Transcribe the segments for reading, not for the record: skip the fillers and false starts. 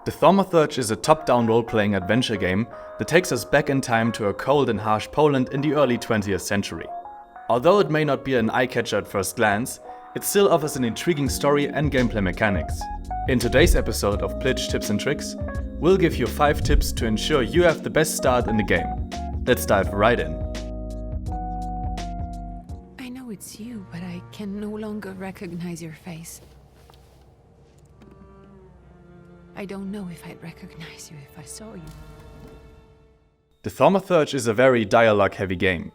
The THAUMATURGE is a top-down role-playing adventure game that takes us back in time to a cold and harsh Poland in the early 20th century. Although it may not be an eye-catcher at first glance, it still offers an intriguing story and gameplay mechanics. In today's episode of Plitch Tips and Tricks, we'll give you 5 tips to ensure you have the best start in the game. Let's dive right in. I know it's you, but I can no longer recognize your face. I don't know if I'd recognize you if I saw you. The THAUMATURGE is a very dialogue-heavy game.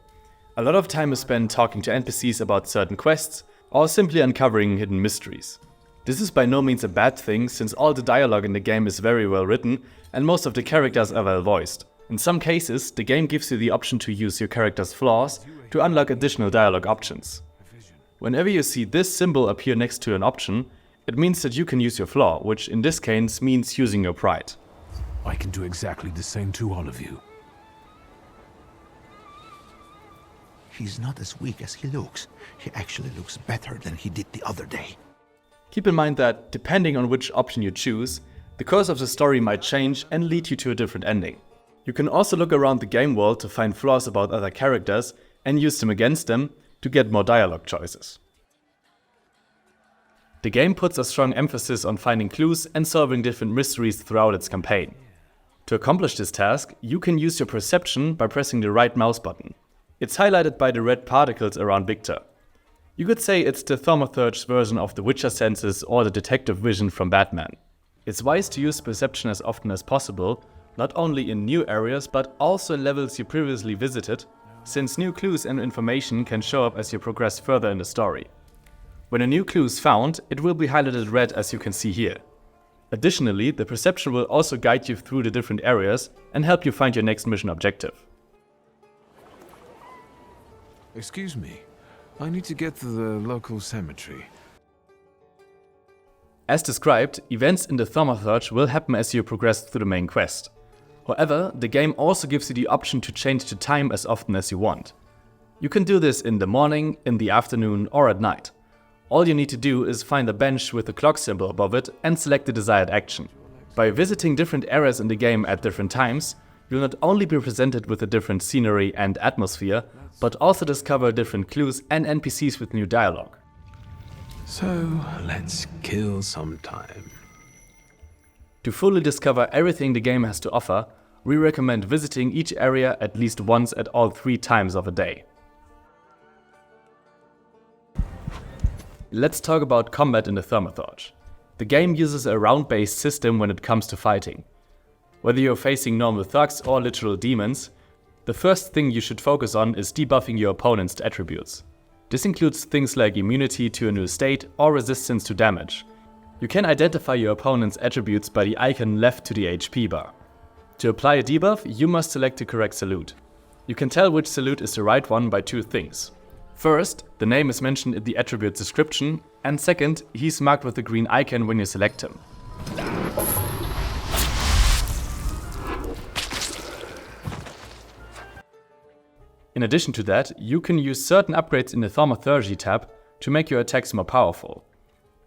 A lot of time is spent talking to NPCs about certain quests, or simply uncovering hidden mysteries. This is by no means a bad thing, since all the dialogue in the game is very well written and most of the characters are well voiced. In some cases, the game gives you the option to use your character's flaws to unlock additional dialogue options. Whenever you see this symbol appear next to an option, it means that you can use your flaw, which in this case means using your pride. I can do exactly the same to all of you. He's not as weak as he looks. He actually looks better than he did the other day. Keep in mind that, depending on which option you choose, the course of the story might change and lead you to a different ending. You can also look around the game world to find flaws about other characters and use them against them to get more dialogue choices. The game puts a strong emphasis on finding clues and solving different mysteries throughout its campaign. To accomplish this task, you can use your perception by pressing the right mouse button. It's highlighted by the red particles around Victor. You could say it's the THAUMATURGE's version of the Witcher senses or the detective vision from Batman. It's wise to use perception as often as possible, not only in new areas but also in levels you previously visited, since new clues and information can show up as you progress further in the story. When a new clue is found, it will be highlighted red as you can see here. Additionally, the perception will also guide you through the different areas and help you find your next mission objective. Excuse me, I need to get to the local cemetery. As described, events in the THAUMATURGE will happen as you progress through the main quest. However, the game also gives you the option to change the time as often as you want. You can do this in the morning, in the afternoon, or at night. All you need to do is find a bench with a clock symbol above it and select the desired action. By visiting different areas in the game at different times, you'll not only be presented with a different scenery and atmosphere, but also discover different clues and NPCs with new dialogue. So, let's kill some time. To fully discover everything the game has to offer, we recommend visiting each area at least once at all 3 times of a day. Let's talk about combat in the THAUMATURGE. The game uses a round-based system when it comes to fighting. Whether you're facing normal thugs or literal demons, the first thing you should focus on is debuffing your opponent's attributes. This includes things like immunity to a new state or resistance to damage. You can identify your opponent's attributes by the icon left to the HP bar. To apply a debuff, you must select the correct salute. You can tell which salute is the right one by 2 things. First, the name is mentioned in the attribute description, and second, he's marked with the green icon when you select him. In addition to that, you can use certain upgrades in the THAUMATURGE tab to make your attacks more powerful.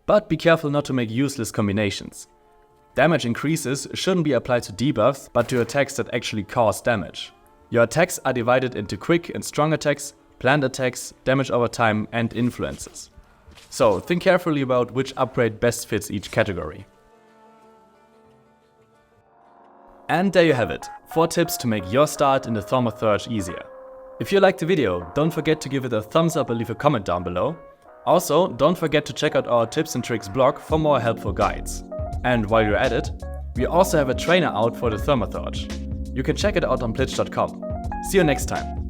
But be careful not to make useless combinations. Damage increases shouldn't be applied to debuffs, but to attacks that actually cause damage. Your attacks are divided into quick and strong attacks, planned attacks, damage over time, and influences. So think carefully about which upgrade best fits each category. And there you have it, 4 tips to make your start in the THAUMATURGE easier. If you liked the video, don't forget to give it a thumbs up and leave a comment down below. Also, don't forget to check out our tips and tricks blog for more helpful guides. And while you're at it, we also have a trainer out for the THAUMATURGE. You can check it out on Plitch.com. See you next time.